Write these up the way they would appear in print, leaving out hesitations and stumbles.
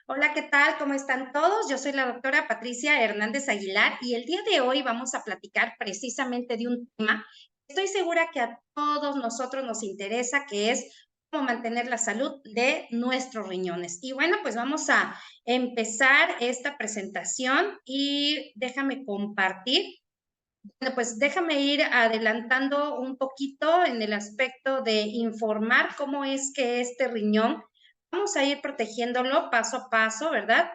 Hola, ¿qué tal? ¿Cómo están todos? Yo soy la doctora Patricia Hernández Aguilar y el día de hoy vamos a platicar precisamente de un tema que estoy segura que a todos nosotros nos interesa, que es cómo mantener la salud de nuestros riñones. Y bueno, pues vamos a empezar esta presentación y déjame compartir. Bueno, pues déjame ir adelantando un poquito en el aspecto de informar cómo es que este riñón vamos a ir protegiéndolo paso a paso, ¿verdad?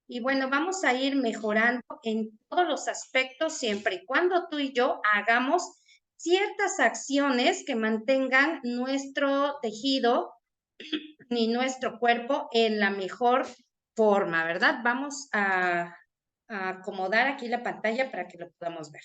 Y bueno, vamos a ir mejorando en todos los aspectos siempre y cuando tú y yo hagamos ciertas acciones que mantengan nuestro tejido y nuestro cuerpo en la mejor forma, ¿verdad? Vamos a acomodar aquí la pantalla para que lo podamos ver.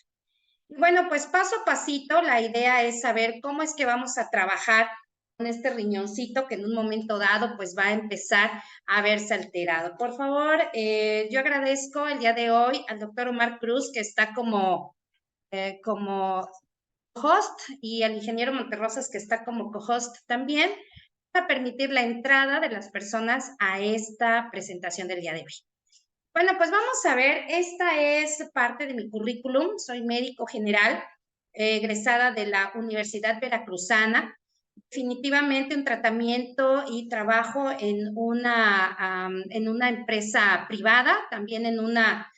Bueno, pues paso a pasito, la idea es saber cómo es que vamos a trabajar con este riñoncito que en un momento dado pues va a empezar a verse alterado. Por favor, yo agradezco el día de hoy al doctor Omar Cruz, que está como host, y al ingeniero Monterrosas, que está como co-host también, para permitir la entrada de las personas a esta presentación del día de hoy. Bueno, pues vamos a ver, esta es parte de mi currículum, soy médico general, egresada de la Universidad Veracruzana, definitivamente un tratamiento y trabajo en una empresa privada, también en una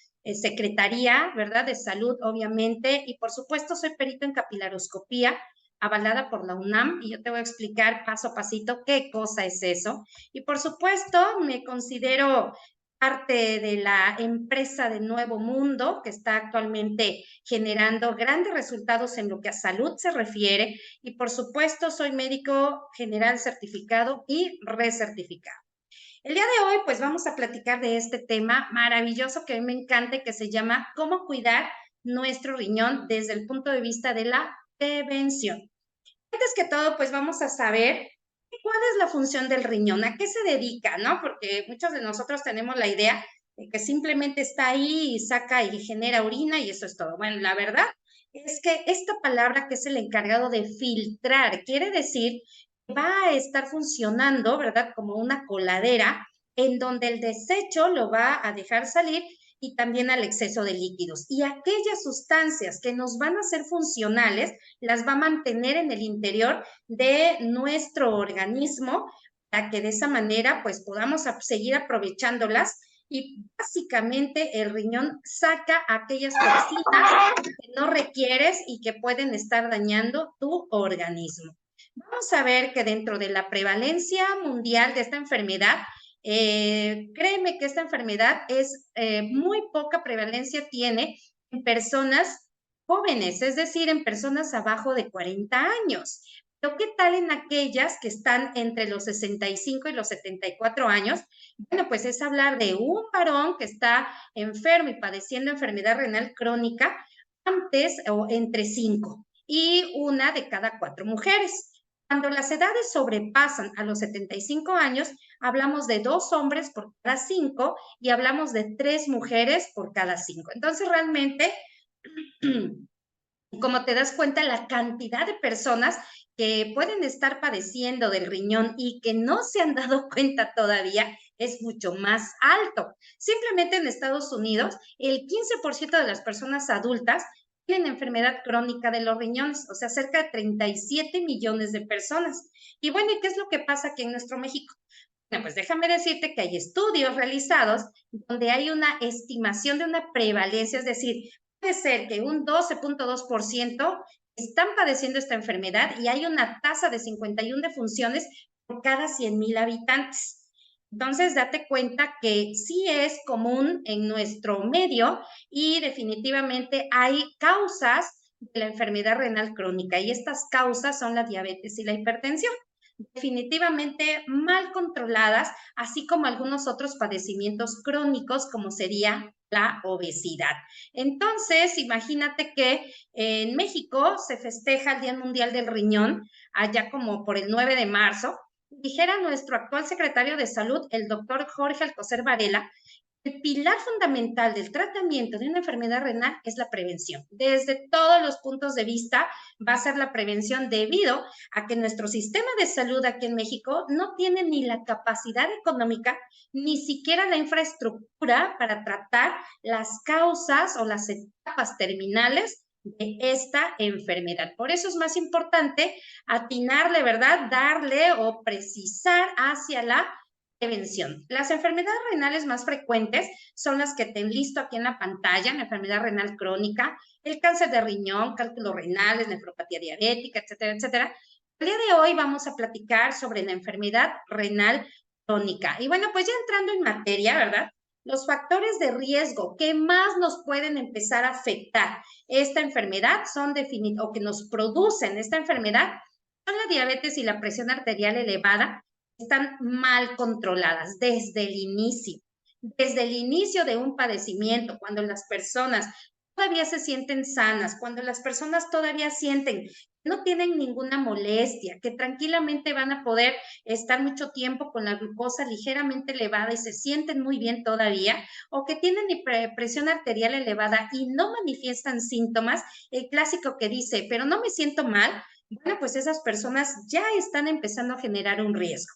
secretaría, ¿verdad?, de salud, obviamente, y por supuesto soy perito en capilaroscopía, avalada por la UNAM, y yo te voy a explicar paso a pasito qué cosa es eso. Y por supuesto, me considero parte de la empresa de Nuevo Mundo, que está actualmente generando grandes resultados en lo que a salud se refiere. Y por supuesto, soy médico general certificado y recertificado. El día de hoy, pues vamos a platicar de este tema maravilloso que a mí me encanta y que se llama cómo cuidar nuestro riñón desde el punto de vista de la prevención. Antes que todo, pues vamos a saber cuál es la función del riñón, a qué se dedica, ¿no? Porque muchos de nosotros tenemos la idea de que simplemente está ahí y saca y genera orina y eso es todo. Bueno, la verdad es que esta palabra que es el encargado de filtrar, quiere decir que va a estar funcionando, ¿verdad? Como una coladera en donde el desecho lo va a dejar salir y también al exceso de líquidos. Y aquellas sustancias que nos van a ser funcionales, las va a mantener en el interior de nuestro organismo para que de esa manera pues podamos seguir aprovechándolas y básicamente el riñón saca aquellas toxinas que no requieres y que pueden estar dañando tu organismo. Vamos a ver que dentro de la prevalencia mundial de esta enfermedad, créeme que esta enfermedad es muy poca prevalencia tiene en personas jóvenes, es decir, en personas abajo de 40 años. Pero ¿qué tal en aquellas que están entre los 65 y los 74 años? Bueno, pues es hablar de un varón que está enfermo y padeciendo enfermedad renal crónica antes o entre 5 y una de cada 4 mujeres. Cuando las edades sobrepasan a los 75 años, hablamos de 2 hombres por cada 5 y hablamos de 3 mujeres por cada 5. Entonces, realmente, como te das cuenta, la cantidad de personas que pueden estar padeciendo del riñón y que no se han dado cuenta todavía es mucho más alto. Simplemente en Estados Unidos, el 15% de las personas adultas tienen enfermedad crónica de los riñones, o sea, cerca de 37 millones de personas. Y bueno, ¿y qué es lo que pasa aquí en nuestro México? Bueno, pues déjame decirte que hay estudios realizados donde hay una estimación de una prevalencia, es decir, puede ser que un 12.2% están padeciendo esta enfermedad y hay una tasa de 51 defunciones por cada 100,000 habitantes. Entonces, date cuenta que sí es común en nuestro medio y definitivamente hay causas de la enfermedad renal crónica y estas causas son la diabetes y la hipertensión definitivamente mal controladas, así como algunos otros padecimientos crónicos como sería la obesidad. Entonces, imagínate que en México se festeja el Día Mundial del Riñón, allá como por el 9 de marzo. Dijera nuestro actual secretario de Salud, el doctor Jorge Alcocer Varela, el pilar fundamental del tratamiento de una enfermedad renal es la prevención. Desde todos los puntos de vista va a ser la prevención debido a que nuestro sistema de salud aquí en México no tiene ni la capacidad económica, ni siquiera la infraestructura para tratar las causas o las etapas terminales de esta enfermedad. Por eso es más importante atinarle, ¿verdad? Darle o precisar hacia la prevención. Las enfermedades renales más frecuentes son las que te enlisto aquí en la pantalla: la enfermedad renal crónica, el cáncer de riñón, cálculos renales, nefropatía diabética, etcétera, etcétera. El día de hoy vamos a platicar sobre la enfermedad renal crónica. Y bueno, pues ya entrando en materia, ¿verdad? Los factores de riesgo que más nos pueden empezar a afectar esta enfermedad son definidos, o que nos producen esta enfermedad, son la diabetes y la presión arterial elevada. Están mal controladas desde el inicio. Desde el inicio de un padecimiento, cuando las personas todavía se sienten sanas, cuando las personas todavía sienten que no tienen ninguna molestia, que tranquilamente van a poder estar mucho tiempo con la glucosa ligeramente elevada y se sienten muy bien todavía, o que tienen presión arterial elevada y no manifiestan síntomas, el clásico que dice, pero no me siento mal, bueno, pues esas personas ya están empezando a generar un riesgo.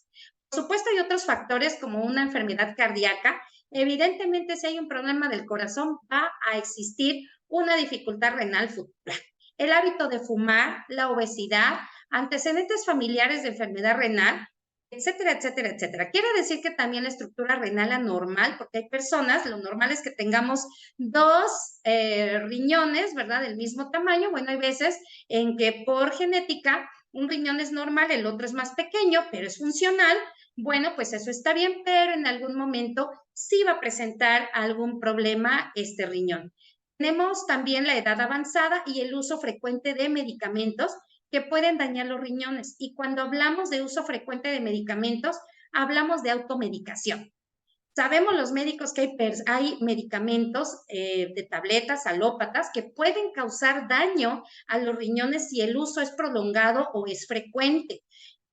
Por supuesto, hay otros factores como una enfermedad cardíaca. Evidentemente, si hay un problema del corazón, va a existir una dificultad renal futura. El hábito de fumar, la obesidad, antecedentes familiares de enfermedad renal, etcétera, etcétera, etcétera. Quiere decir que también la estructura renal anormal, porque hay personas, lo normal es que tengamos dos riñones, ¿verdad? Del mismo tamaño. Bueno, hay veces en que por genética un riñón es normal, el otro es más pequeño, pero es funcional. Bueno, pues eso está bien, pero en algún momento sí va a presentar algún problema este riñón. Tenemos también la edad avanzada y el uso frecuente de medicamentos que pueden dañar los riñones. Y cuando hablamos de uso frecuente de medicamentos, hablamos de automedicación. Sabemos los médicos que hay medicamentos de tabletas alópatas que pueden causar daño a los riñones si el uso es prolongado o es frecuente.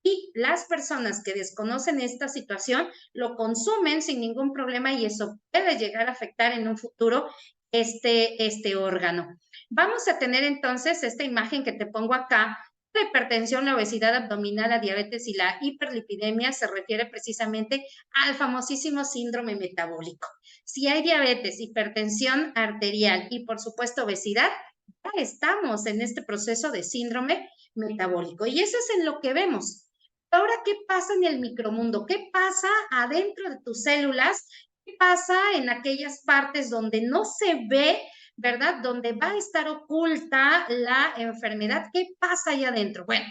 Y las personas que desconocen esta situación lo consumen sin ningún problema y eso puede llegar a afectar en un futuro este órgano. Vamos a tener entonces esta imagen que te pongo acá. La hipertensión, la obesidad abdominal, la diabetes y la hiperlipidemia se refiere precisamente al famosísimo síndrome metabólico. Si hay diabetes, hipertensión arterial y por supuesto obesidad, ya estamos en este proceso de síndrome metabólico y eso es en lo que vemos. Ahora, ¿qué pasa en el micromundo? ¿Qué pasa adentro de tus células? ¿Qué pasa en aquellas partes donde no se ve, ¿verdad? Donde va a estar oculta la enfermedad. ¿Qué pasa ahí adentro? Bueno,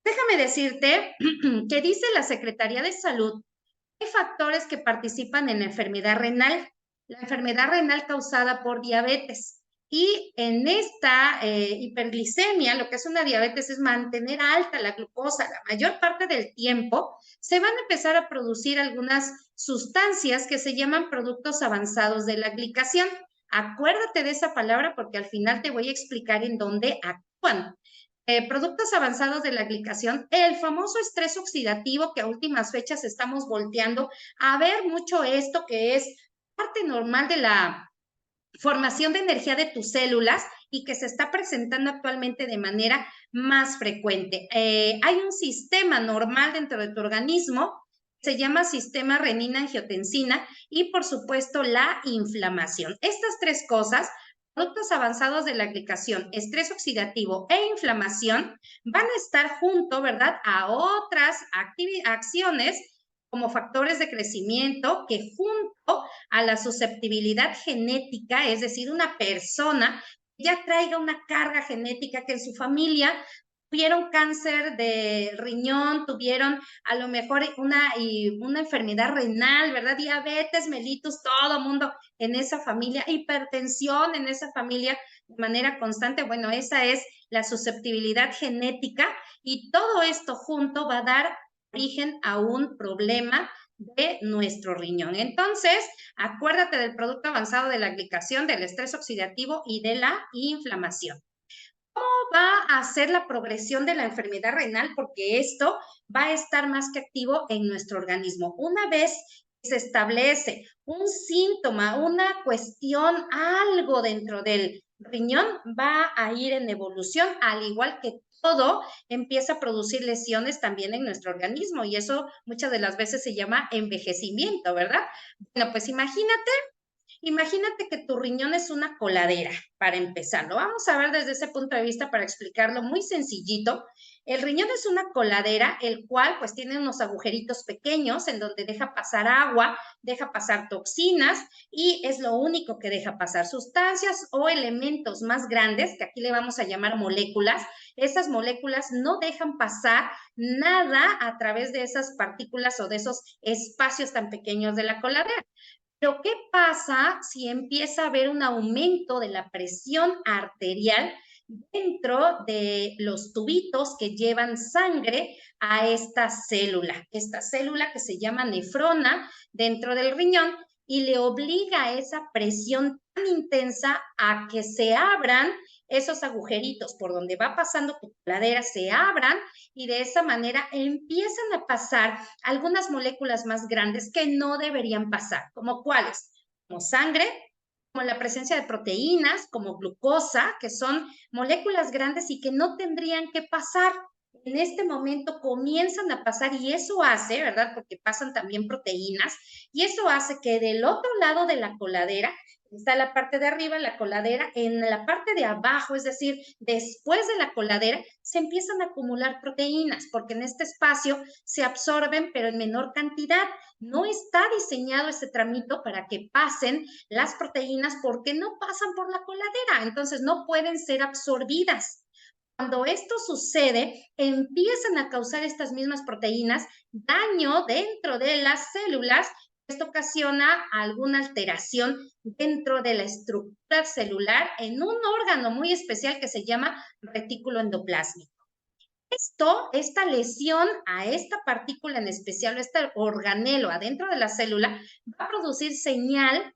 déjame decirte que dice la Secretaría de Salud, hay factores que participan en la enfermedad renal. La enfermedad renal causada por diabetes. Y en esta hiperglicemia, lo que es una diabetes es mantener alta la glucosa. La mayor parte del tiempo se van a empezar a producir algunas sustancias que se llaman productos avanzados de la glicación. Acuérdate de esa palabra porque al final te voy a explicar en dónde actúan. Productos avanzados de la glicación, el famoso estrés oxidativo que a últimas fechas estamos volteando a ver mucho esto que es parte normal de la formación de energía de tus células y que se está presentando actualmente de manera más frecuente. Hay un sistema normal dentro de tu organismo, se llama sistema renina-angiotensina y por supuesto la inflamación. Estas tres cosas, productos avanzados de la glicación, estrés oxidativo e inflamación, van a estar junto, ¿verdad?, a otras acciones como factores de crecimiento que junto a la susceptibilidad genética, es decir, una persona ya traiga una carga genética que en su familia tuvieron cáncer de riñón, tuvieron a lo mejor una enfermedad renal, ¿verdad? Diabetes, mellitus, todo mundo en esa familia, hipertensión en esa familia de manera constante. Bueno, esa es la susceptibilidad genética y todo esto junto va a dar origen a un problema de nuestro riñón. Entonces, acuérdate del producto avanzado de la glicación, del estrés oxidativo y de la inflamación. ¿Cómo va a ser la progresión de la enfermedad renal? Porque esto va a estar más que activo en nuestro organismo. Una vez se establece un síntoma, una cuestión, algo dentro del riñón, va a ir en evolución, al igual que todo empieza a producir lesiones también en nuestro organismo y eso muchas de las veces se llama envejecimiento, ¿verdad? Bueno, pues imagínate que tu riñón es una coladera, para empezar. Lo vamos a ver desde ese punto de vista para explicarlo muy sencillito. El riñón es una coladera, el cual pues tiene unos agujeritos pequeños en donde deja pasar agua, deja pasar toxinas y es lo único que deja pasar sustancias o elementos más grandes, que aquí le vamos a llamar moléculas. Esas moléculas no dejan pasar nada a través de esas partículas o de esos espacios tan pequeños de la coladera. Pero, ¿qué pasa si empieza a haber un aumento de la presión arterial dentro de los tubitos que llevan sangre a esta célula que se llama nefrona dentro del riñón y le obliga a esa presión tan intensa a que se abran esos agujeritos por donde va pasando tu coladera, se abran y de esa manera empiezan a pasar algunas moléculas más grandes que no deberían pasar, como cuáles, como sangre, como la presencia de proteínas, como glucosa, que son moléculas grandes y que no tendrían que pasar. En este momento comienzan a pasar y eso hace, ¿verdad? Porque pasan también proteínas y eso hace que del otro lado de la coladera está la parte de arriba, la coladera, en la parte de abajo, es decir, después de la coladera, se empiezan a acumular proteínas, porque en este espacio se absorben, pero en menor cantidad. No está diseñado este tramito para que pasen las proteínas porque no pasan por la coladera, entonces no pueden ser absorbidas. Cuando esto sucede, empiezan a causar estas mismas proteínas daño dentro de las células. Esto ocasiona alguna alteración dentro de la estructura celular en un órgano muy especial que se llama retículo endoplásmico. Esta lesión a esta partícula en especial, este organelo adentro de la célula, va a producir señal,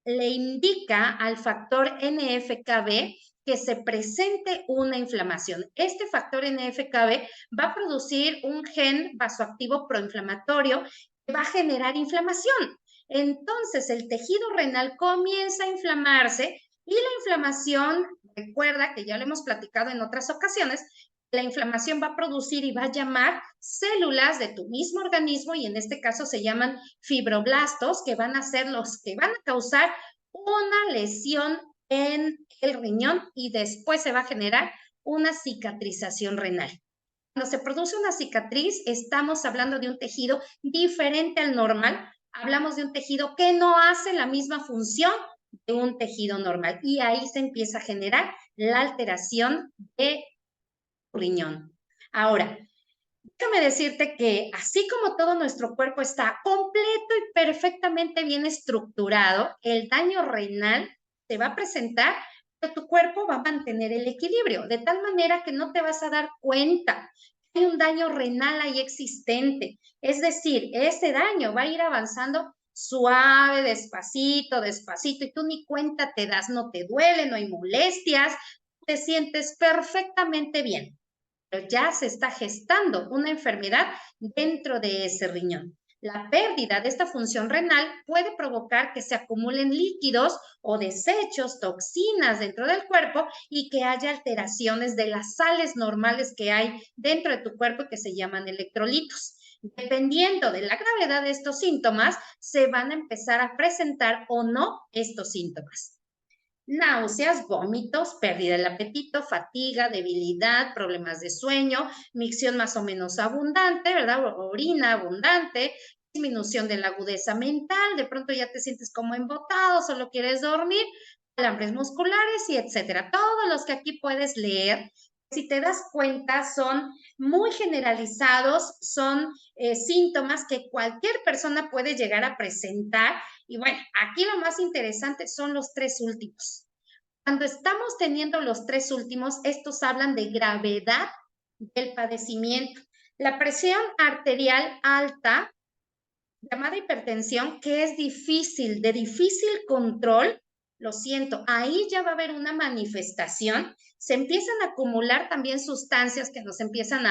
le indica al factor NF-κB que se presente una inflamación. Este factor NF-κB va a producir un gen vasoactivo proinflamatorio que va a generar inflamación. Entonces, el tejido renal comienza a inflamarse y la inflamación, recuerda que ya lo hemos platicado en otras ocasiones, la inflamación va a producir y va a llamar células de tu mismo organismo y en este caso se llaman fibroblastos, que van a ser los que van a causar una lesión en el riñón y después se va a generar una cicatrización renal. Cuando se produce una cicatriz, estamos hablando de un tejido diferente al normal, hablamos de un tejido que no hace la misma función de un tejido normal y ahí se empieza a generar la alteración de riñón. Ahora, déjame decirte que así como todo nuestro cuerpo está completo y perfectamente bien estructurado, el daño renal se va a presentar, pero tu cuerpo va a mantener el equilibrio, de tal manera que no te vas a dar cuenta que hay un daño renal ahí existente. Es decir, ese daño va a ir avanzando suave, despacito, despacito, y tú ni cuenta te das, no te duele, no hay molestias, te sientes perfectamente bien, pero ya se está gestando una enfermedad dentro de ese riñón. La pérdida de esta función renal puede provocar que se acumulen líquidos o desechos, toxinas dentro del cuerpo y que haya alteraciones de las sales normales que hay dentro de tu cuerpo que se llaman electrolitos. Dependiendo de la gravedad de estos síntomas, se van a empezar a presentar o no estos síntomas. Náuseas, vómitos, pérdida del apetito, fatiga, debilidad, problemas de sueño, micción más o menos abundante, ¿verdad? Orina abundante, disminución de la agudeza mental, de pronto ya te sientes como embotado, solo quieres dormir, calambres musculares y etcétera. Todos los que aquí puedes leer, si te das cuenta, son muy generalizados, son síntomas que cualquier persona puede llegar a presentar. Y bueno, aquí lo más interesante son los tres últimos. Cuando estamos teniendo los tres últimos, estos hablan de gravedad del padecimiento. La presión arterial alta, llamada hipertensión, que es difícil, de difícil control, lo siento, ahí ya va a haber una manifestación, se empiezan a acumular también sustancias que nos empiezan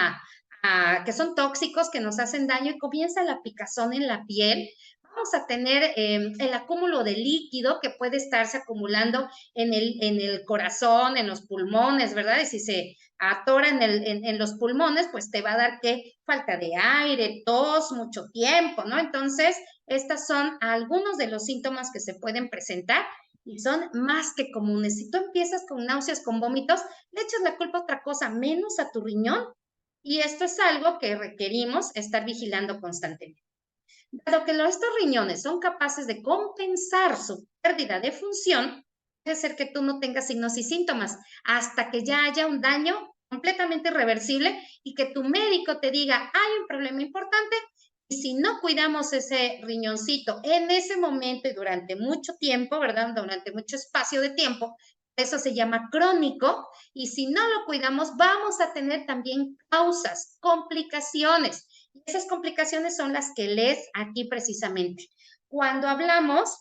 que son tóxicos, que nos hacen daño y comienza la picazón en la piel. vamos a tener el acúmulo de líquido que puede estarse acumulando en el corazón, en los pulmones, ¿verdad? Y si se atora en los pulmones, pues te va a dar que falta de aire, tos, mucho tiempo, ¿no? Entonces, estos son algunos de los síntomas que se pueden presentar y son más que comunes. Si tú empiezas con náuseas, con vómitos, le echas la culpa a otra cosa, menos a tu riñón. Y esto es algo que requerimos estar vigilando constantemente. Dado que estos riñones son capaces de compensar su pérdida de función, puede ser que tú no tengas signos y síntomas hasta que ya haya un daño completamente irreversible y que tu médico te diga, hay un problema importante y si no cuidamos ese riñoncito en ese momento y durante mucho tiempo, ¿verdad? Durante mucho espacio de tiempo, eso se llama crónico y si no lo cuidamos vamos a tener también causas, complicaciones. Y esas complicaciones son las que lees aquí precisamente. Cuando hablamos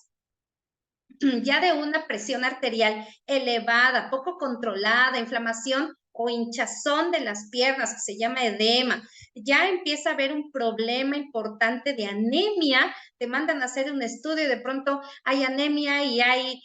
ya de una presión arterial elevada, poco controlada, inflamación o hinchazón de las piernas, que se llama edema, ya empieza a haber un problema importante de anemia, te mandan a hacer un estudio y de pronto hay anemia y hay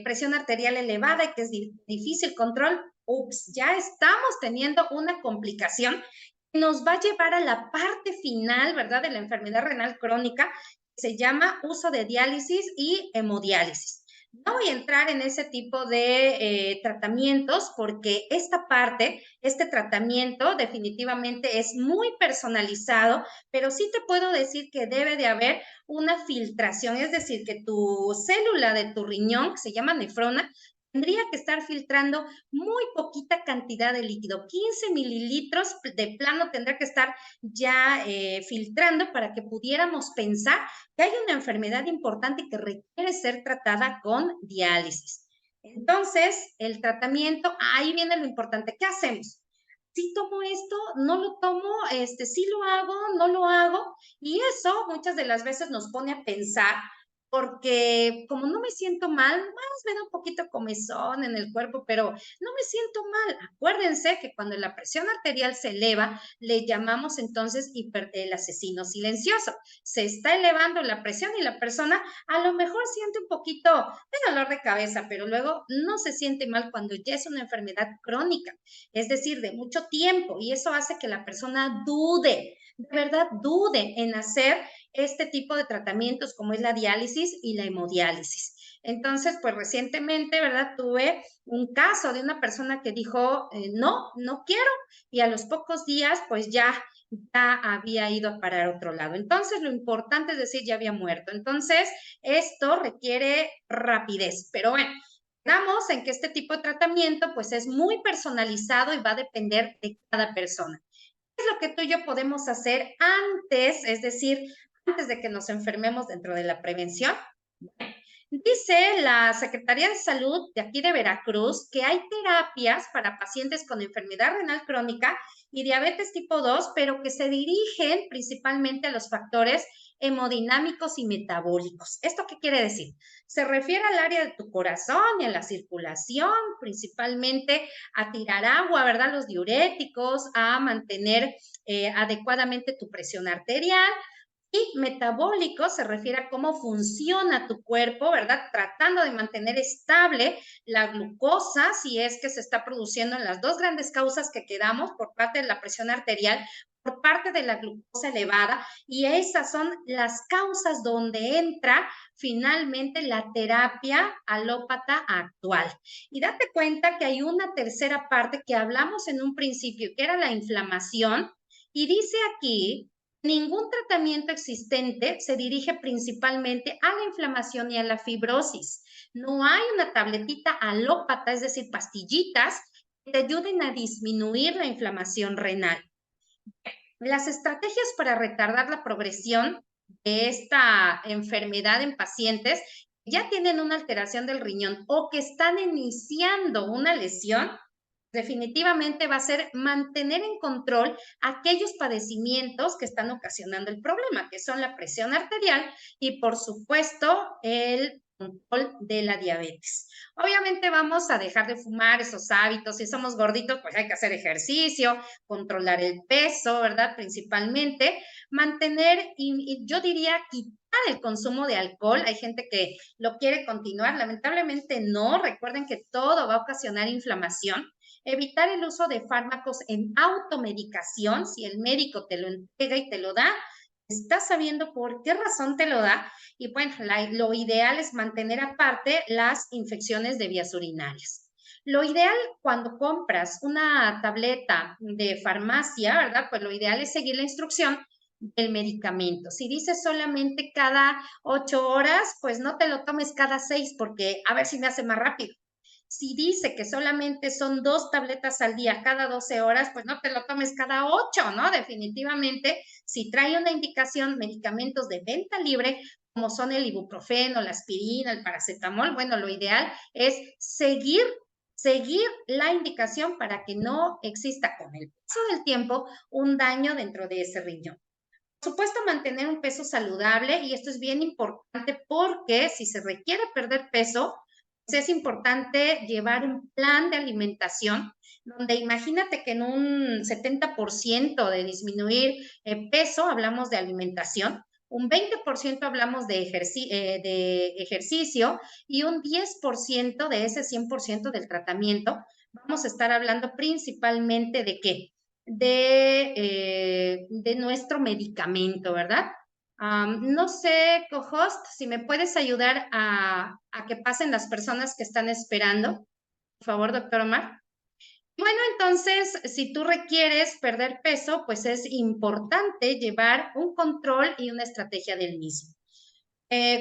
presión arterial elevada y que es difícil control, ups, ya estamos teniendo una complicación que nos va a llevar a la parte final, ¿verdad?, de la enfermedad renal crónica, se llama uso de diálisis y hemodiálisis. No voy a entrar en ese tipo de tratamientos porque esta parte, este tratamiento definitivamente es muy personalizado, pero sí te puedo decir que debe de haber una filtración, es decir, que tu célula de tu riñón, que se llama nefrona, tendría que estar filtrando muy poquita cantidad de líquido, 15 mililitros de plano tendrá que estar ya filtrando para que pudiéramos pensar que hay una enfermedad importante que requiere ser tratada con diálisis. Entonces, el tratamiento, ahí viene lo importante. ¿Qué hacemos? Si tomo esto, no lo tomo, sí lo hago, no lo hago, y eso muchas de las veces nos pone a pensar porque como no me siento mal, más me da un poquito comezón en el cuerpo, pero no me siento mal. Acuérdense que cuando la presión arterial se eleva, le llamamos entonces el asesino silencioso. Se está elevando la presión y la persona a lo mejor siente un poquito de dolor de cabeza, pero luego no se siente mal cuando ya es una enfermedad crónica, es decir, de mucho tiempo, y eso hace que la persona dude, de verdad dude en hacer este tipo de tratamientos como es la diálisis y la hemodiálisis. Entonces, pues recientemente, ¿verdad? Tuve un caso de una persona que dijo, no, no quiero, y a los pocos días, pues ya había ido a parar a otro lado. Entonces, lo importante es decir, ya había muerto. Entonces, esto requiere rapidez, pero bueno, quedamos en que este tipo de tratamiento, pues es muy personalizado y va a depender de cada persona. ¿Qué es lo que tú y yo podemos hacer antes, es decir, antes de que nos enfermemos dentro de la prevención? Dice la Secretaría de Salud de aquí de Veracruz que hay terapias para pacientes con enfermedad renal crónica y diabetes tipo 2, pero que se dirigen principalmente a los factores hemodinámicos y metabólicos. ¿Esto qué quiere decir? Se refiere al área de tu corazón y a la circulación, principalmente a tirar agua, ¿verdad? Los diuréticos, a mantener adecuadamente tu presión arterial, y metabólico se refiere a cómo funciona tu cuerpo, ¿verdad? Tratando de mantener estable la glucosa, si es que se está produciendo en las dos grandes causas que quedamos por parte de la presión arterial, por parte de la glucosa elevada, y esas son las causas donde entra finalmente la terapia alópata actual. Y date cuenta que hay una tercera parte que hablamos en un principio, que era la inflamación, y dice aquí ningún tratamiento existente se dirige principalmente a la inflamación y a la fibrosis. No hay una tabletita alópata, es decir, pastillitas, que te ayuden a disminuir la inflamación renal. Las estrategias para retardar la progresión de esta enfermedad en pacientes que ya tienen una alteración del riñón o que están iniciando una lesión definitivamente va a ser mantener en control aquellos padecimientos que están ocasionando el problema, que son la presión arterial y, por supuesto, el control de la diabetes. Obviamente vamos a dejar de fumar esos hábitos. Si somos gorditos, pues hay que hacer ejercicio, controlar el peso, ¿verdad? Principalmente, mantener, y yo diría quitar el consumo de alcohol. Hay gente que lo quiere continuar, lamentablemente no. Recuerden que todo va a ocasionar inflamación. Evitar el uso de fármacos en automedicación. Si el médico te lo entrega y te lo da, estás sabiendo por qué razón te lo da. Y bueno, lo ideal es mantener aparte las infecciones de vías urinarias. Lo ideal cuando compras una tableta de farmacia, ¿verdad? Pues lo ideal es seguir la instrucción del medicamento. Si dice solamente cada 8 horas, pues no te lo tomes cada 6 porque a ver si me hace más rápido. Si dice que solamente son 2 tabletas al día cada 12 horas, pues no te lo tomes cada 8, ¿no? Definitivamente, si trae una indicación, medicamentos de venta libre, como son el ibuprofeno, la aspirina, el paracetamol, bueno, lo ideal es seguir la indicación para que no exista con el paso del tiempo un daño dentro de ese riñón. Por supuesto, mantener un peso saludable, y esto es bien importante porque si se requiere perder peso, pues es importante llevar un plan de alimentación donde imagínate que en un 70% de disminuir peso hablamos de alimentación, un 20% hablamos de ejercicio y un 10% de ese 100% del tratamiento vamos a estar hablando principalmente de qué, de nuestro medicamento, ¿verdad? No sé, co-host, si me puedes ayudar a que pasen las personas que están esperando. Por favor, doctor Omar. Bueno, entonces, si tú requieres perder peso, pues es importante llevar un control y una estrategia del mismo.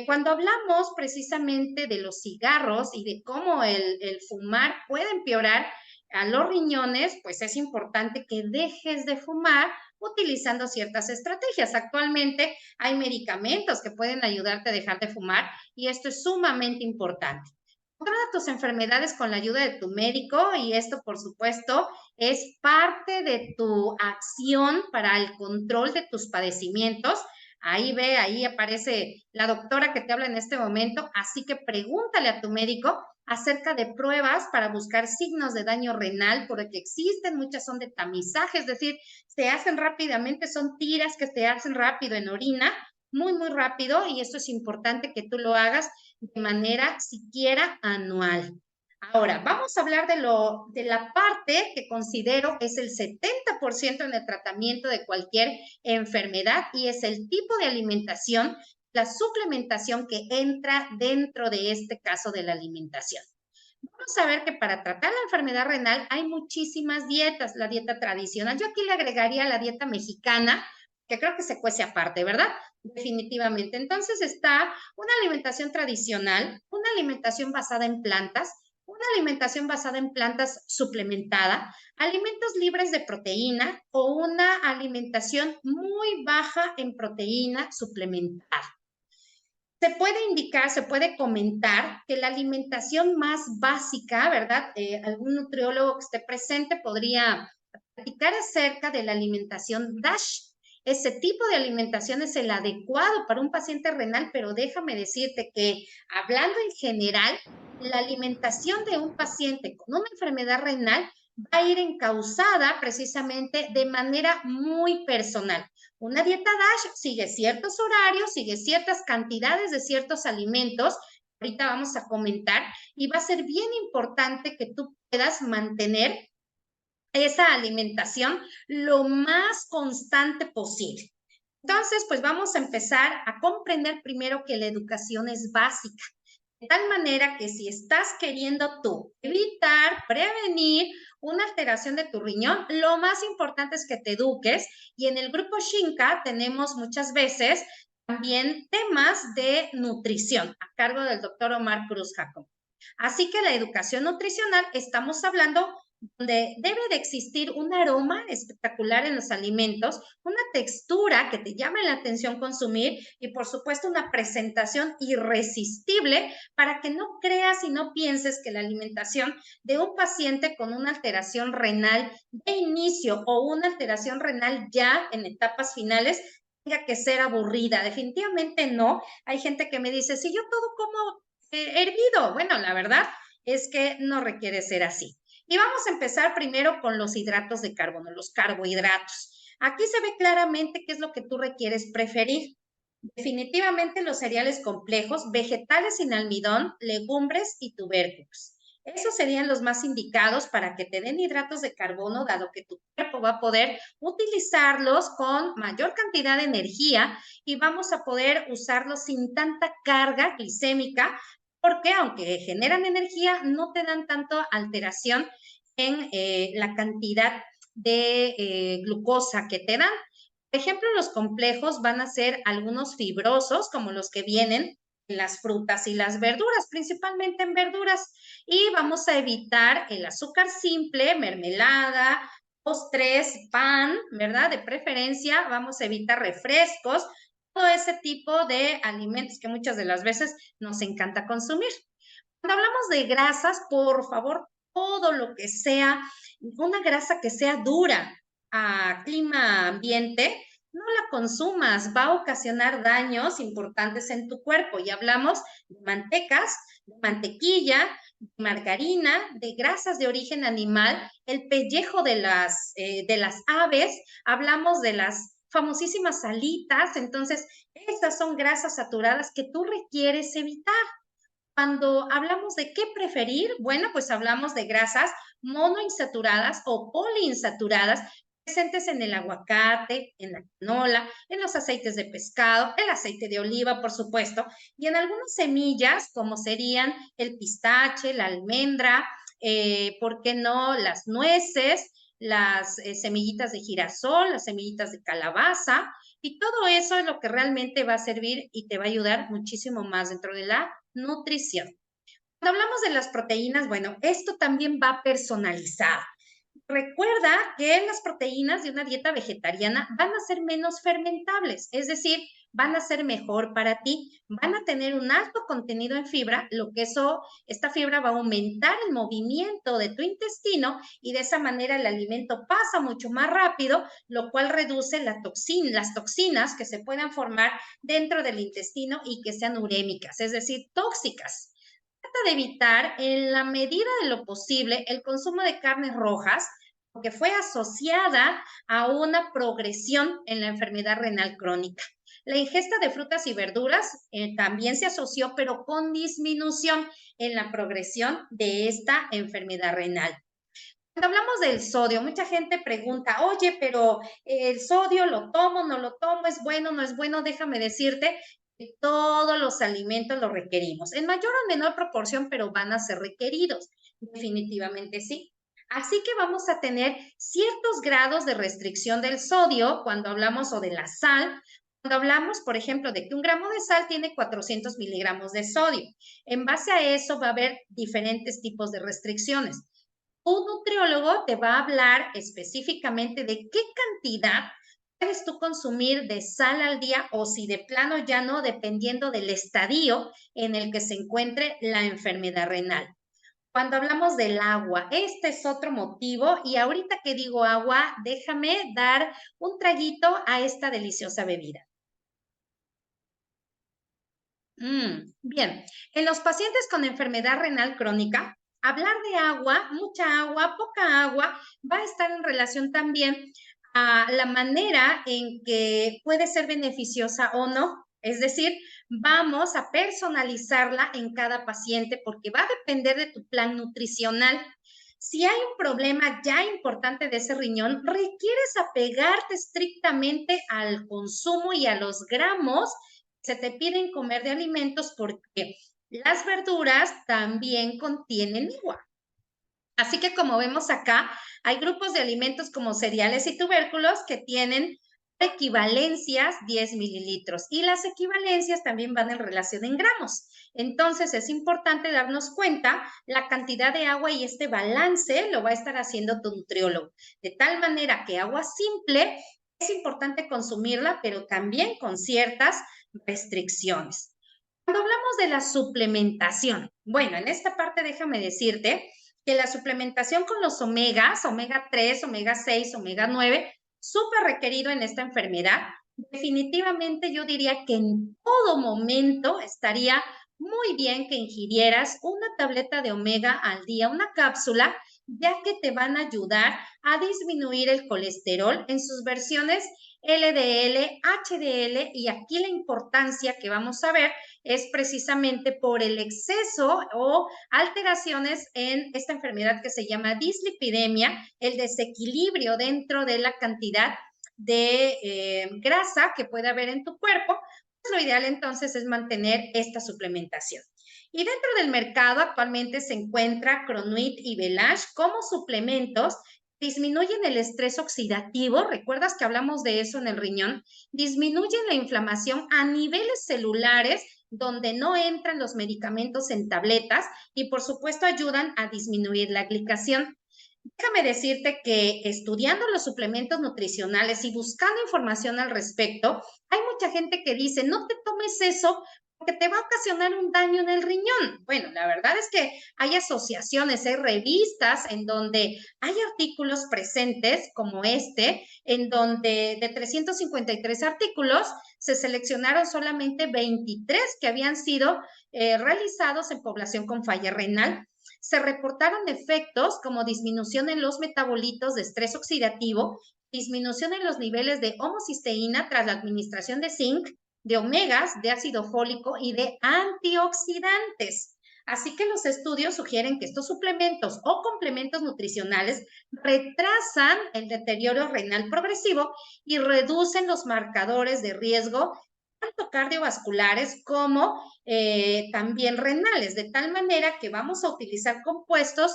Cuando hablamos precisamente de los cigarros y de cómo el fumar puede empeorar a los riñones, pues es importante que dejes de fumar utilizando ciertas estrategias. Actualmente hay medicamentos que pueden ayudarte a dejar de fumar y esto es sumamente importante. Controla tus enfermedades con la ayuda de tu médico y esto, por supuesto, es parte de tu acción para el control de tus padecimientos. Ahí ve, ahí aparece la doctora que te habla en este momento, así que pregúntale a tu médico acerca de pruebas para buscar signos de daño renal, porque existen, muchas son de tamizaje, es decir, se hacen rápidamente, son tiras que se hacen rápido en orina, muy, muy rápido, y esto es importante que tú lo hagas de manera siquiera anual. Ahora, vamos a hablar de la parte que considero es el 70% en el tratamiento de cualquier enfermedad y es el tipo de alimentación, la suplementación que entra dentro de este caso de la alimentación. Vamos a ver que para tratar la enfermedad renal hay muchísimas dietas, la dieta tradicional. Yo aquí le agregaría la dieta mexicana, que creo que se cuece aparte, ¿verdad? Definitivamente. Entonces está una alimentación tradicional, una alimentación basada en plantas, una alimentación basada en plantas suplementada, alimentos libres de proteína o una alimentación muy baja en proteína suplementada. Se puede indicar, se puede comentar que la alimentación más básica, ¿verdad? Algún nutriólogo que esté presente podría platicar acerca de la alimentación DASH. Ese tipo de alimentación es el adecuado para un paciente renal, pero déjame decirte que hablando en general, la alimentación de un paciente con una enfermedad renal va a ir encauzada precisamente de manera muy personal. Una dieta DASH sigue ciertos horarios, sigue ciertas cantidades de ciertos alimentos. Ahorita vamos a comentar y va a ser bien importante que tú puedas mantener esa alimentación lo más constante posible. Entonces, pues vamos a empezar a comprender primero que la educación es básica. De tal manera que si estás queriendo tú evitar, prevenir una alteración de tu riñón, lo más importante es que te eduques. Y en el grupo Shinka tenemos muchas veces también temas de nutrición a cargo del doctor Omar Cruz Jacob. Así que la educación nutricional, estamos hablando donde debe de existir un aroma espectacular en los alimentos, una textura que te llame la atención consumir y por supuesto una presentación irresistible para que no creas y no pienses que la alimentación de un paciente con una alteración renal de inicio o una alteración renal ya en etapas finales tenga que ser aburrida. Definitivamente no. Hay gente que me dice, si yo todo como hervido. Bueno, la verdad es que no requiere ser así. Y vamos a empezar primero con los hidratos de carbono, los carbohidratos. Aquí se ve claramente qué es lo que tú requieres preferir. Definitivamente los cereales complejos, vegetales sin almidón, legumbres y tubérculos. Esos serían los más indicados para que te den hidratos de carbono, dado que tu cuerpo va a poder utilizarlos con mayor cantidad de energía y vamos a poder usarlos sin tanta carga glicémica, porque aunque generan energía, no te dan tanto alteración en la cantidad de glucosa que te dan. Por ejemplo, los complejos van a ser algunos fibrosos, como los que vienen en las frutas y las verduras, principalmente en verduras. Y vamos a evitar el azúcar simple, mermelada, postres, pan, ¿verdad? De preferencia, vamos a evitar refrescos, todo ese tipo de alimentos que muchas de las veces nos encanta consumir. Cuando hablamos de grasas, por favor, todo lo que sea, una grasa que sea dura a clima ambiente, no la consumas, va a ocasionar daños importantes en tu cuerpo. Y hablamos de mantecas, de mantequilla, de margarina, de grasas de origen animal, el pellejo de las aves, hablamos de las famosísimas alitas. Entonces, estas son grasas saturadas que tú requieres evitar. Cuando hablamos de qué preferir, bueno, pues hablamos de grasas monoinsaturadas o poliinsaturadas presentes en el aguacate, en la canola, en los aceites de pescado, el aceite de oliva, por supuesto, y en algunas semillas como serían el pistache, la almendra, ¿por qué no? Las nueces, las semillitas de girasol, las semillitas de calabaza, y todo eso es lo que realmente va a servir y te va a ayudar muchísimo más dentro de la nutrición. Cuando hablamos de las proteínas, bueno, esto también va personalizado. Recuerda que las proteínas de una dieta vegetariana van a ser menos fermentables, es decir, van a ser mejor para ti, van a tener un alto contenido en fibra, lo que esta fibra va a aumentar el movimiento de tu intestino y de esa manera el alimento pasa mucho más rápido, lo cual reduce las toxinas que se puedan formar dentro del intestino y que sean urémicas, es decir, tóxicas. Trata de evitar en la medida de lo posible el consumo de carnes rojas, porque fue asociada a una progresión en la enfermedad renal crónica. La ingesta de frutas y verduras también se asoció, pero con disminución en la progresión de esta enfermedad renal. Cuando hablamos del sodio, mucha gente pregunta, oye, pero el sodio lo tomo, no lo tomo, es bueno, no es bueno. Déjame decirte que todos los alimentos los requerimos, en mayor o menor proporción, pero van a ser requeridos. Definitivamente sí. Así que vamos a tener ciertos grados de restricción del sodio cuando hablamos o de la sal. Cuando hablamos, por ejemplo, de que un gramo de sal tiene 400 miligramos de sodio. En base a eso va a haber diferentes tipos de restricciones. Un nutriólogo te va a hablar específicamente de qué cantidad puedes tú consumir de sal al día o si de plano ya no, dependiendo del estadio en el que se encuentre la enfermedad renal. Cuando hablamos del agua, este es otro motivo y ahorita que digo agua, déjame dar un traguito a esta deliciosa bebida. Bien, en los pacientes con enfermedad renal crónica, hablar de agua, mucha agua, poca agua, va a estar en relación también a la manera en que puede ser beneficiosa o no. Es decir, vamos a personalizarla en cada paciente porque va a depender de tu plan nutricional. Si hay un problema ya importante de ese riñón, requieres apegarte estrictamente al consumo y a los gramos se te piden comer de alimentos porque las verduras también contienen agua. Así que como vemos acá, hay grupos de alimentos como cereales y tubérculos que tienen equivalencias 10 mililitros y las equivalencias también van en relación en gramos. Entonces es importante darnos cuenta la cantidad de agua y este balance lo va a estar haciendo tu nutriólogo. De tal manera que agua simple es importante consumirla, pero también con ciertas restricciones. Cuando hablamos de la suplementación, bueno, en esta parte déjame decirte que la suplementación con los omegas, omega 3, omega 6, omega 9, súper requerido en esta enfermedad. Definitivamente yo diría que en todo momento estaría muy bien que ingirieras una tableta de omega al día, una cápsula, ya que te van a ayudar a disminuir el colesterol en sus versiones LDL, HDL, y aquí la importancia que vamos a ver es precisamente por el exceso o alteraciones en esta enfermedad que se llama dislipidemia, el desequilibrio dentro de la cantidad de grasa que puede haber en tu cuerpo. Pues lo ideal entonces es mantener esta suplementación. Y dentro del mercado actualmente se encuentra Cronuit y Belage como suplementos. Disminuyen el estrés oxidativo, recuerdas que hablamos de eso en el riñón, disminuyen la inflamación a niveles celulares donde no entran los medicamentos en tabletas y por supuesto ayudan a disminuir la glicación. Déjame decirte que estudiando los suplementos nutricionales y buscando información al respecto, hay mucha gente que dice, no te tomes eso porque te va a ocasionar un daño en el riñón. Bueno, la verdad es que hay asociaciones, hay revistas en donde hay artículos presentes como este, en donde de 353 artículos se seleccionaron solamente 23 que habían sido realizados en población con falla renal. Se reportaron efectos como disminución en los metabolitos de estrés oxidativo, disminución en los niveles de homocisteína tras la administración de zinc, de omegas, de ácido fólico y de antioxidantes. Así que los estudios sugieren que estos suplementos o complementos nutricionales retrasan el deterioro renal progresivo y reducen los marcadores de riesgo tanto cardiovasculares como también renales, de tal manera que vamos a utilizar compuestos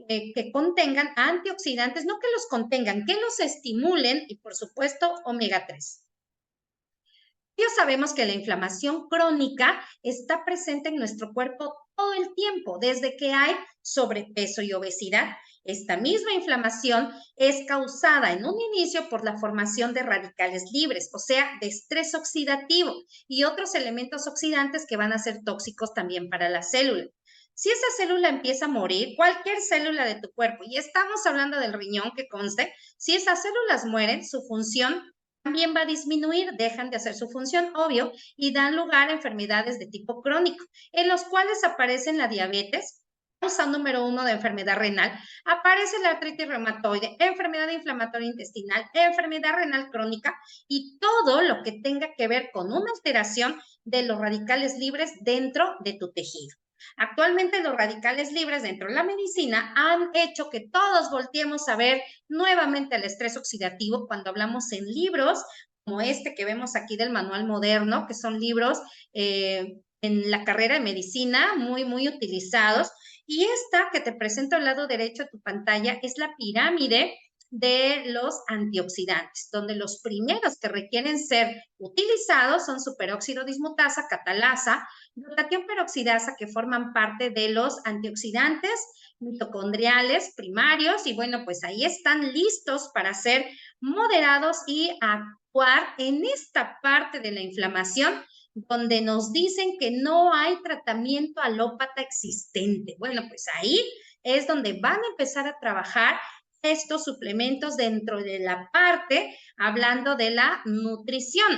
que contengan antioxidantes, no que los contengan, que los estimulen y por supuesto omega 3. Ya sabemos que la inflamación crónica está presente en nuestro cuerpo todo el tiempo, desde que hay sobrepeso y obesidad. Esta misma inflamación es causada en un inicio por la formación de radicales libres, o sea, de estrés oxidativo y otros elementos oxidantes que van a ser tóxicos también para la célula. Si esa célula empieza a morir, cualquier célula de tu cuerpo, y estamos hablando del riñón que conste, si esas células mueren, su función también va a disminuir, dejan de hacer su función, obvio, y dan lugar a enfermedades de tipo crónico, en los cuales aparecen la diabetes, causa número 1 de enfermedad renal, aparece la artritis reumatoide, enfermedad inflamatoria intestinal, enfermedad renal crónica y todo lo que tenga que ver con una alteración de los radicales libres dentro de tu tejido. Actualmente los radicales libres dentro de la medicina han hecho que todos volteemos a ver nuevamente el estrés oxidativo cuando hablamos en libros como este que vemos aquí del manual moderno, que son libros en la carrera de medicina muy utilizados. Y esta que te presento al lado derecho de tu pantalla es la pirámide de los antioxidantes, donde los primeros que requieren ser utilizados son superóxido dismutasa, catalasa, glutatión peroxidasa, que forman parte de los antioxidantes mitocondriales primarios, y bueno, pues ahí están listos para ser moderados y actuar en esta parte de la inflamación donde nos dicen que no hay tratamiento alópata existente. Bueno, pues ahí es donde van a empezar a trabajar estos suplementos dentro de la parte hablando de la nutrición.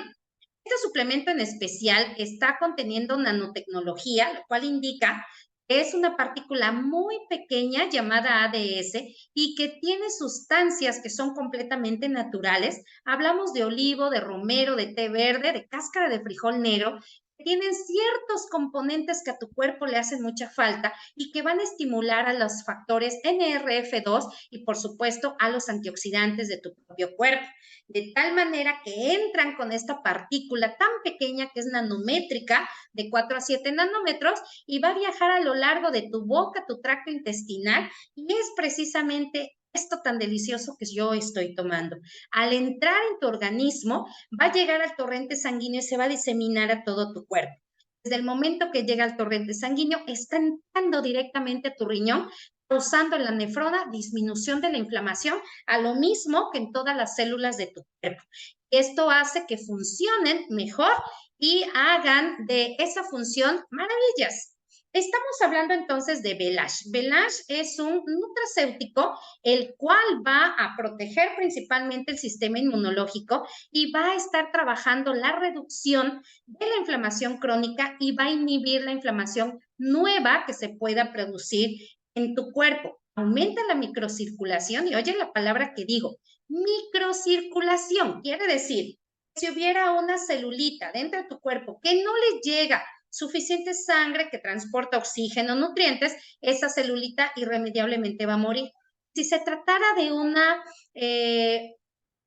Este suplemento en especial está conteniendo nanotecnología, lo cual indica que es una partícula muy pequeña llamada ADS y que tiene sustancias que son completamente naturales. Hablamos de olivo, de romero, de té verde, de cáscara de frijol negro, que tienen ciertos componentes que a tu cuerpo le hacen mucha falta y que van a estimular a los factores NRF2 y por supuesto a los antioxidantes de tu propio cuerpo, de tal manera que entran con esta partícula tan pequeña que es nanométrica, de 4 a 7 nanómetros, y va a viajar a lo largo de tu boca, tu tracto intestinal, y es precisamente esto tan delicioso que yo estoy tomando. Al entrar en tu organismo, va a llegar al torrente sanguíneo y se va a diseminar a todo tu cuerpo. Desde el momento que llega al torrente sanguíneo, está entrando directamente a tu riñón, causando en la nefrona disminución de la inflamación, a lo mismo que en todas las células de tu cuerpo. Esto hace que funcionen mejor y hagan de esa función maravillas. Estamos hablando entonces de Belash. Belash es un nutracéutico el cual va a proteger principalmente el sistema inmunológico y va a estar trabajando la reducción de la inflamación crónica y va a inhibir la inflamación nueva que se pueda producir en tu cuerpo. Aumenta la microcirculación y oye la palabra que digo, microcirculación, quiere decir, si hubiera una celulita dentro de tu cuerpo que no le llega suficiente sangre que transporta oxígeno, nutrientes, esa celulita irremediablemente va a morir. Si se tratara de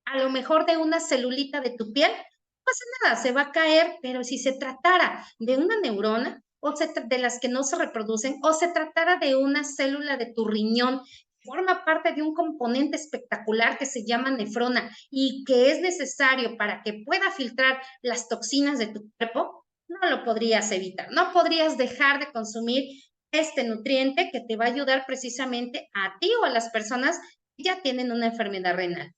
a lo mejor de una celulita de tu piel, no pasa nada, se va a caer, pero si se tratara de una neurona, de las que no se reproducen, o se tratara de una célula de tu riñón, forma parte de un componente espectacular que se llama nefrona y que es necesario para que pueda filtrar las toxinas de tu cuerpo, no lo podrías evitar, no podrías dejar de consumir este nutriente que te va a ayudar precisamente a ti o a las personas que ya tienen una enfermedad renal.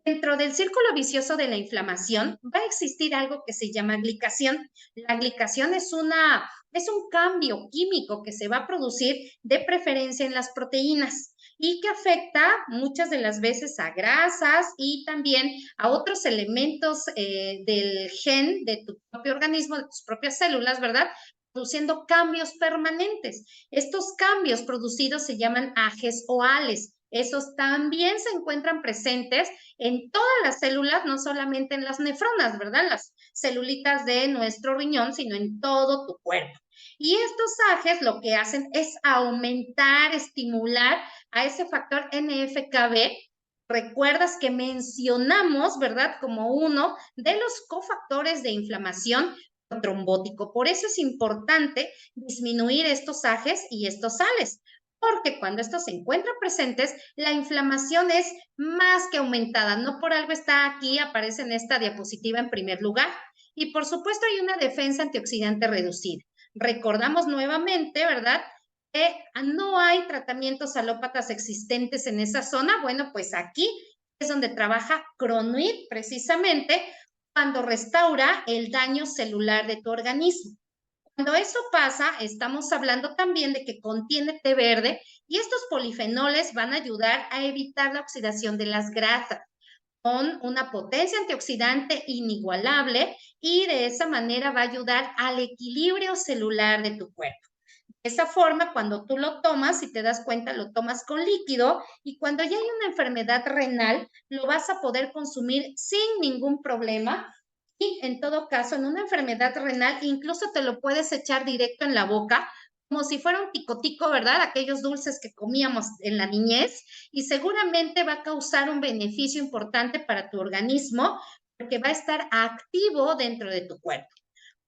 Dentro del círculo vicioso de la inflamación va a existir algo que se llama glicación. La glicación es un cambio químico que se va a producir de preferencia en las proteínas y que afecta muchas de las veces a grasas y también a otros elementos del gen de tu propio organismo, de tus propias células, ¿verdad? Produciendo cambios permanentes. Estos cambios producidos se llaman ajes o ales. Esos también se encuentran presentes en todas las células, no solamente en las nefronas, ¿verdad? Las celulitas de nuestro riñón, sino en todo tu cuerpo. Y estos ajes lo que hacen es aumentar, estimular a ese factor NF-κB. Recuerdas que mencionamos, ¿verdad? Como uno de los cofactores de inflamación trombótico. Por eso es importante disminuir estos ajes y estos sales, porque cuando estos se encuentran presentes, la inflamación es más que aumentada. No por algo está aquí, aparece en esta diapositiva en primer lugar. Y por supuesto hay una defensa antioxidante reducida. Recordamos nuevamente, ¿verdad? Que no hay tratamientos alópatas existentes en esa zona. Bueno, pues aquí es donde trabaja Cronuit precisamente cuando restaura el daño celular de tu organismo. Cuando eso pasa, estamos hablando también de que contiene té verde y estos polifenoles van a ayudar a evitar la oxidación de las grasas con una potencia antioxidante inigualable y de esa manera va a ayudar al equilibrio celular de tu cuerpo. De esa forma, cuando tú lo tomas, si te das cuenta, lo tomas con líquido y cuando ya hay una enfermedad renal, lo vas a poder consumir sin ningún problema. Y en todo caso, en una enfermedad renal, incluso te lo puedes echar directo en la boca, como si fuera un ticotico, ¿verdad? Aquellos dulces que comíamos en la niñez, y seguramente va a causar un beneficio importante para tu organismo, porque va a estar activo dentro de tu cuerpo.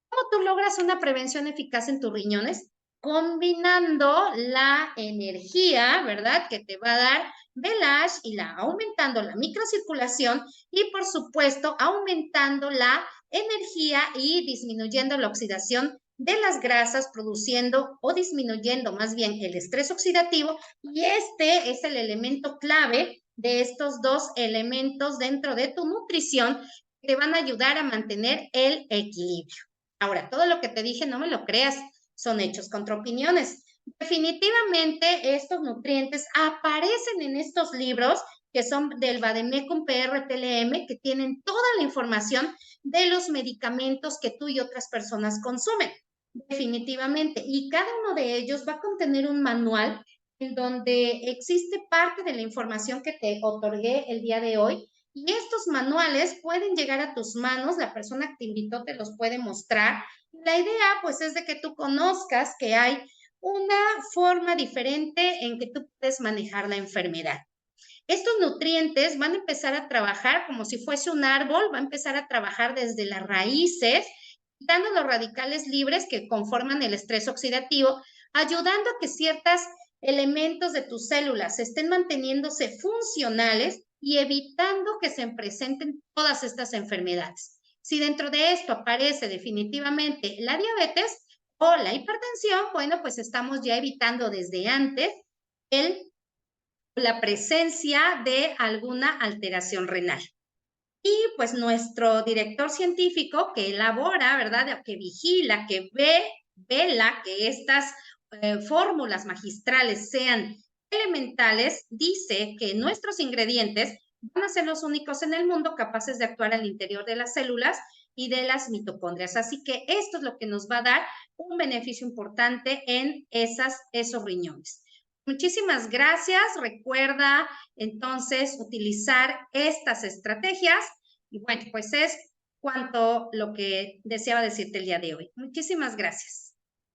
¿Cómo tú logras una prevención eficaz en tus riñones? Combinando la energía, ¿verdad? Que te va a dar Belash y aumentando la microcirculación y por supuesto aumentando la energía y disminuyendo la oxidación de las grasas, produciendo o disminuyendo más bien el estrés oxidativo. Y este es el elemento clave de estos dos elementos dentro de tu nutrición que te van a ayudar a mantener el equilibrio. Ahora, todo lo que te dije, no me lo creas, son hechos contra opiniones. Definitivamente estos nutrientes aparecen en estos libros que son del Vademecum PR-TLM, que tienen toda la información de los medicamentos que tú y otras personas consumen. Definitivamente. Y cada uno de ellos va a contener un manual en donde existe parte de la información que te otorgué el día de hoy. Y estos manuales pueden llegar a tus manos, la persona que te invitó te los puede mostrar. La idea, pues, es de que tú conozcas que hay una forma diferente en que tú puedes manejar la enfermedad. Estos nutrientes van a empezar a trabajar como si fuese un árbol, va a empezar a trabajar desde las raíces, quitando los radicales libres que conforman el estrés oxidativo, ayudando a que ciertos elementos de tus células estén manteniéndose funcionales y evitando que se presenten todas estas enfermedades. Si dentro de esto aparece definitivamente la diabetes o la hipertensión, bueno, pues estamos ya evitando desde antes la presencia de alguna alteración renal. Y pues nuestro director científico que elabora, ¿verdad? Que vigila, que ve vela que estas fórmulas magistrales sean elementales, dice que nuestros ingredientes van a ser los únicos en el mundo capaces de actuar al interior de las células y de las mitocondrias. Así que esto es lo que nos va a dar un beneficio importante en esos riñones. Muchísimas gracias. Recuerda entonces utilizar estas estrategias. Y bueno, pues es cuanto lo que deseaba decirte el día de hoy. Muchísimas gracias.